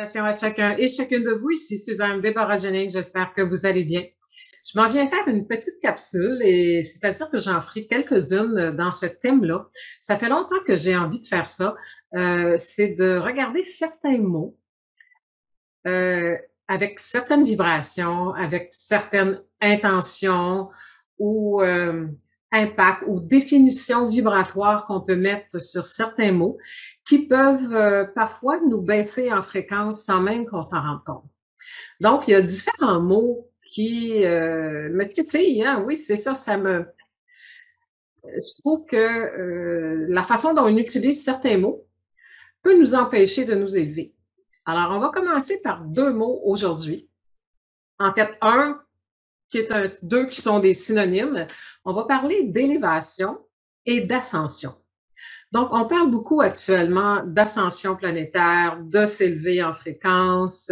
Salutations à chacun et chacune de vous. Ici Suzanne Déborah-Jennings. J'espère que vous allez bien. Je m'en viens faire une petite capsule et c'est-à-dire que j'en ferai quelques-unes dans ce thème-là. Ça fait longtemps que j'ai envie de faire ça. C'est de regarder certains mots euh, avec certaines vibrations, avec certaines intentions ou impacts ou définitions vibratoires qu'on peut mettre sur certains mots qui peuvent parfois nous baisser en fréquence sans même qu'on s'en rende compte. Donc, il y a différents mots qui me titillent, hein. Oui, c'est ça, je trouve que la façon dont on utilise certains mots peut nous empêcher de nous élever. Alors, on va commencer par deux mots aujourd'hui. En fait, deux qui sont des synonymes. On va parler d'élévation et d'ascension. Donc, on parle beaucoup actuellement d'ascension planétaire, de s'élever en fréquence,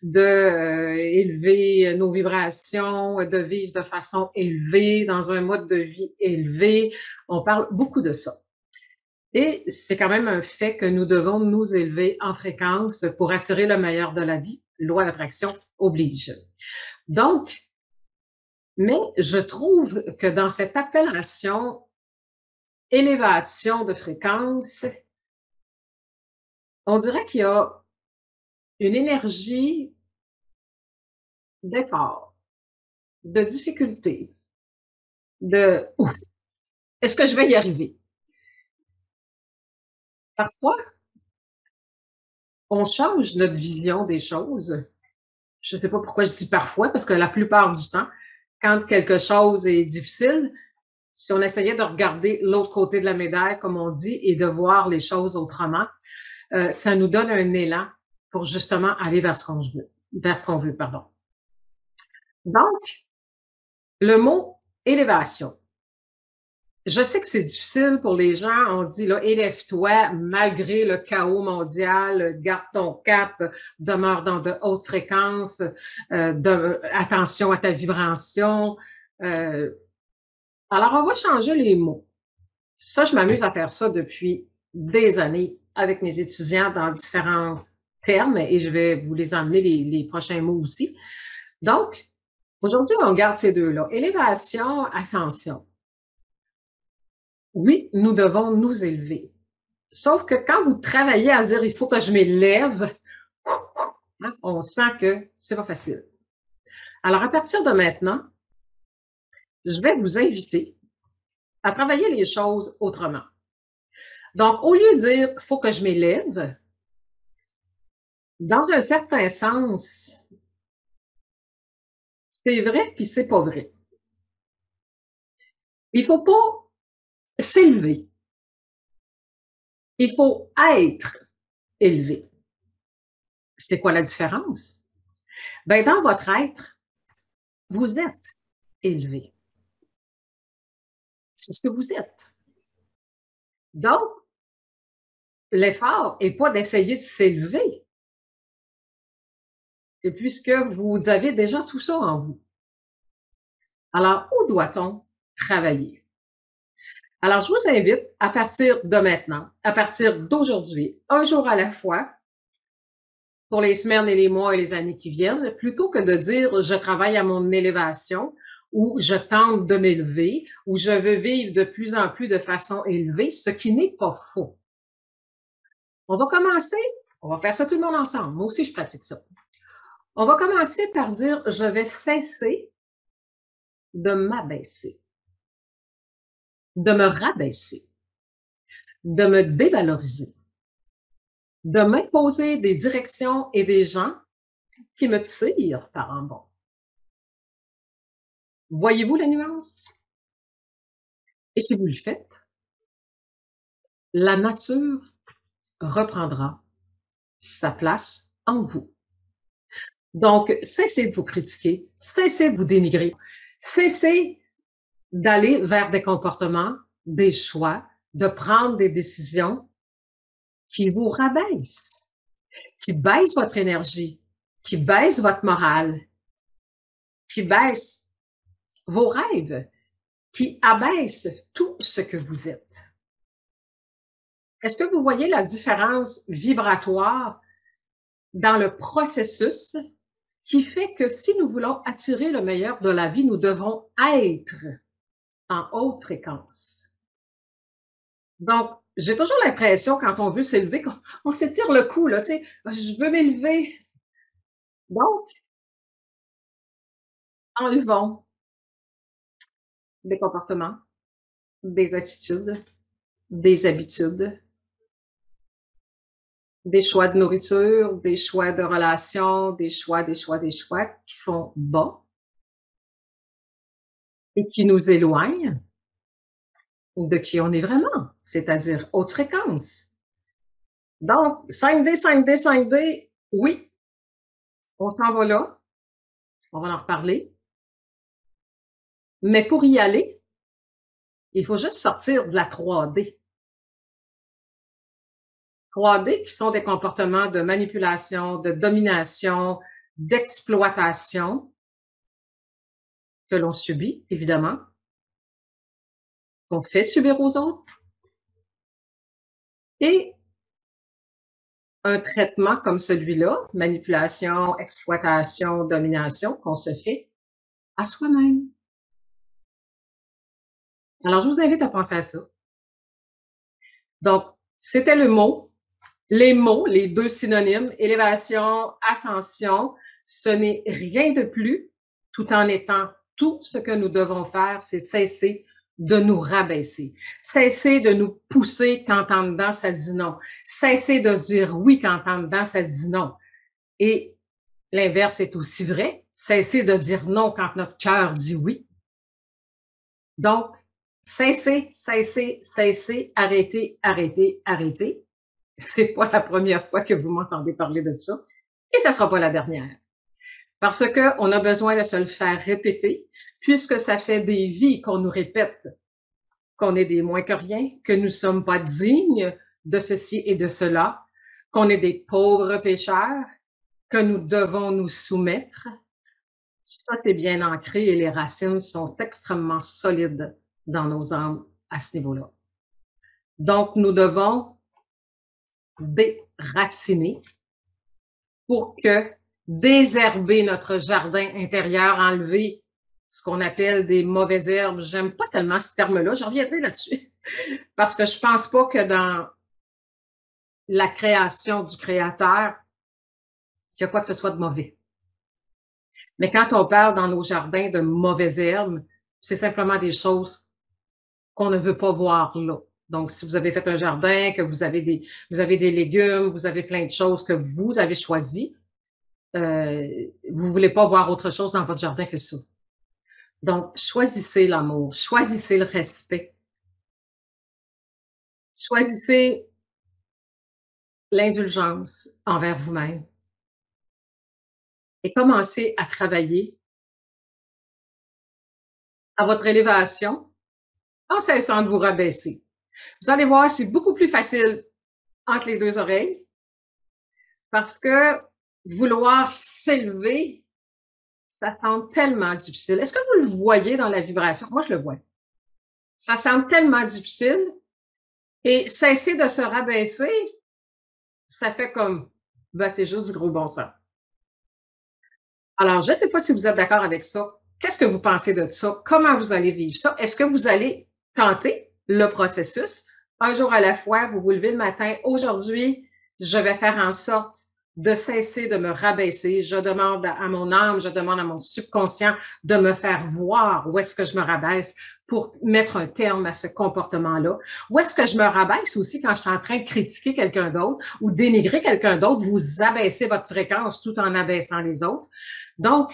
d'élever nos vibrations, de vivre de façon élevée, dans un mode de vie élevé. On parle beaucoup de ça. Et c'est quand même un fait que nous devons nous élever en fréquence pour attirer le meilleur de la vie. Loi d'attraction oblige. Donc, mais je trouve que dans cette appellation élévation de fréquence, on dirait qu'il y a une énergie d'effort, de difficulté, de ouf, est-ce que je vais y arriver? Parfois, on change notre vision des choses. Je ne sais pas pourquoi je dis parfois, parce que la plupart du temps, quand quelque chose est difficile, si on essayait de regarder l'autre côté de la médaille, comme on dit, et de voir les choses autrement, ça nous donne un élan pour justement aller vers ce qu'on veut, pardon. Donc, le mot élévation. Je sais que c'est difficile pour les gens. On dit, là, élève-toi malgré le chaos mondial, garde ton cap, demeure dans de hautes fréquences, attention à ta vibration. Alors, on va changer les mots. Ça, je m'amuse à faire ça depuis des années avec mes étudiants dans différents termes et je vais vous les emmener les prochains mots aussi. Donc, aujourd'hui, on garde ces deux-là. Élévation, ascension. Oui, nous devons nous élever. Sauf que quand vous travaillez à dire il faut que je m'élève, hein, on sent que c'est pas facile. Alors, à partir de maintenant, je vais vous inviter à travailler les choses autrement. Donc, au lieu de dire il faut que je m'élève, dans un certain sens, c'est vrai puis c'est pas vrai. Il faut pas s'élever. Il faut être élevé. C'est quoi la différence? Ben, dans votre être, vous êtes élevé. C'est ce que vous êtes. Donc, l'effort n'est pas d'essayer de s'élever, et puisque vous avez déjà tout ça en vous. Alors, où doit-on travailler? Alors, je vous invite à partir de maintenant, à partir d'aujourd'hui, un jour à la fois, pour les semaines et les mois et les années qui viennent, plutôt que de dire je travaille à mon élévation ou je tente de m'élever ou je veux vivre de plus en plus de façon élevée, ce qui n'est pas faux. On va commencer, on va faire ça tout le monde ensemble. Moi aussi, je pratique ça. On va commencer par dire je vais cesser de m'abaisser, de me rabaisser, de me dévaloriser, de m'imposer des directions et des gens qui me tirent par en bas. Voyez-vous la nuance? Et si vous le faites, la nature reprendra sa place en vous. Donc, cessez de vous critiquer, cessez de vous dénigrer, cessez d'aller vers des comportements, des choix, de prendre des décisions qui vous rabaissent, qui baissent votre énergie, qui baissent votre morale, qui baissent vos rêves, qui abaissent tout ce que vous êtes. Est-ce que vous voyez la différence vibratoire dans le processus qui fait que si nous voulons attirer le meilleur de la vie, nous devons être en haute fréquence. Donc, j'ai toujours l'impression quand on veut s'élever qu'on s'étire le cou là, tu sais: «Ah, je veux m'élever». Donc, enlevons des comportements, des attitudes, des habitudes, des choix de nourriture, des choix de relations, des choix qui sont bas et qui nous éloignent de qui on est vraiment, c'est-à-dire haute fréquence. Donc 5D, 5D, 5D, oui, on s'en va là, on va en reparler, mais pour y aller, il faut juste sortir de la 3D. 3D qui sont des comportements de manipulation, de domination, d'exploitation que l'on subit, évidemment, qu'on fait subir aux autres et un traitement comme celui-là, manipulation, exploitation, domination, qu'on se fait à soi-même. Alors, je vous invite à penser à ça. Donc, c'était les mots, les 2 synonymes, élévation, ascension. Ce n'est rien de plus, tout en étant tout ce que nous devons faire, c'est cesser de nous rabaisser, cesser de nous pousser quand en dedans ça dit non, cesser de dire oui quand en dedans ça dit non. Et l'inverse est aussi vrai, cesser de dire non quand notre cœur dit oui. Donc, cesser, cesser, cesser, arrêter, arrêter, arrêter. C'est pas la première fois que vous m'entendez parler de ça et ça sera pas la dernière. Parce qu'on a besoin de se le faire répéter, puisque ça fait des vies qu'on nous répète qu'on est des moins que rien, que nous sommes pas dignes de ceci et de cela, qu'on est des pauvres pécheurs, que nous devons nous soumettre. Ça, c'est bien ancré et les racines sont extrêmement solides dans nos âmes à ce niveau-là. Donc, nous devons déraciner pour que désherber notre jardin intérieur, enlever ce qu'on appelle des mauvaises herbes. J'aime pas tellement ce terme-là, je reviendrai là-dessus, parce que je pense pas que dans la création du créateur, qu'il y a quoi que ce soit de mauvais. Mais quand on parle dans nos jardins de mauvaises herbes, c'est simplement des choses qu'on ne veut pas voir là. Donc, si vous avez fait un jardin, que vous avez des légumes, vous avez plein de choses que vous avez choisies, vous voulez pas voir autre chose dans votre jardin que ça. Donc, choisissez l'amour, choisissez le respect, choisissez l'indulgence envers vous-même et commencez à travailler à votre élévation en cessant de vous rabaisser. Vous allez voir, c'est beaucoup plus facile entre les 2 oreilles parce que vouloir s'élever, ça semble tellement difficile. Est-ce que vous le voyez dans la vibration? Moi, je le vois. Ça semble tellement difficile et cesser de se rabaisser, ça fait comme, ben, c'est juste du gros bon sens. Alors, je ne sais pas si vous êtes d'accord avec ça. Qu'est-ce que vous pensez de ça? Comment vous allez vivre ça? Est-ce que vous allez tenter le processus? Un jour à la fois, vous vous levez le matin. Aujourd'hui, je vais faire en sorte de cesser de me rabaisser. Je demande à mon âme, je demande à mon subconscient de me faire voir où est-ce que je me rabaisse pour mettre un terme à ce comportement-là. Où est-ce que je me rabaisse aussi quand je suis en train de critiquer quelqu'un d'autre ou dénigrer quelqu'un d'autre, vous abaissez votre fréquence tout en abaissant les autres. Donc,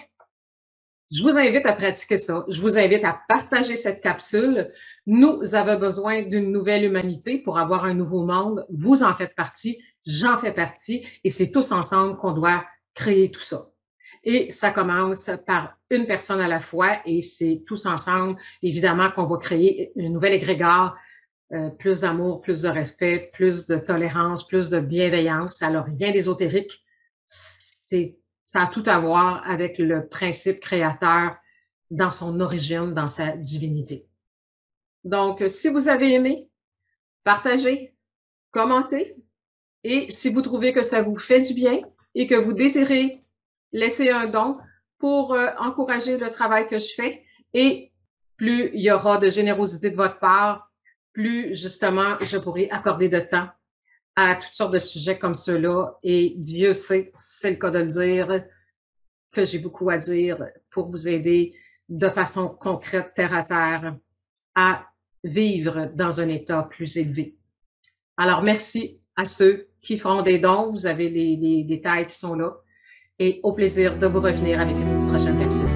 je vous invite à pratiquer ça. Je vous invite à partager cette capsule. Nous avons besoin d'une nouvelle humanité pour avoir un nouveau monde. Vous en faites partie, j'en fais partie et c'est tous ensemble qu'on doit créer tout ça. Et ça commence par une personne à la fois et c'est tous ensemble, évidemment, qu'on va créer une nouvelle égrégore, plus d'amour, plus de respect, plus de tolérance, plus de bienveillance. Alors, rien d'ésotérique. Ça a tout à voir avec le principe créateur dans son origine, dans sa divinité. Donc, si vous avez aimé, partagez, commentez et si vous trouvez que ça vous fait du bien, et que vous désirez laisser un don pour encourager le travail que je fais. Et plus il y aura de générosité de votre part, plus justement je pourrai accorder de temps à toutes sortes de sujets comme ceux-là. Et Dieu sait, c'est le cas de le dire, que j'ai beaucoup à dire pour vous aider de façon concrète, terre à terre, à vivre dans un état plus élevé. Alors, merci à ceux qui feront des dons. Vous avez les détails qui sont là. Et au plaisir de vous revenir avec une prochaine capsule.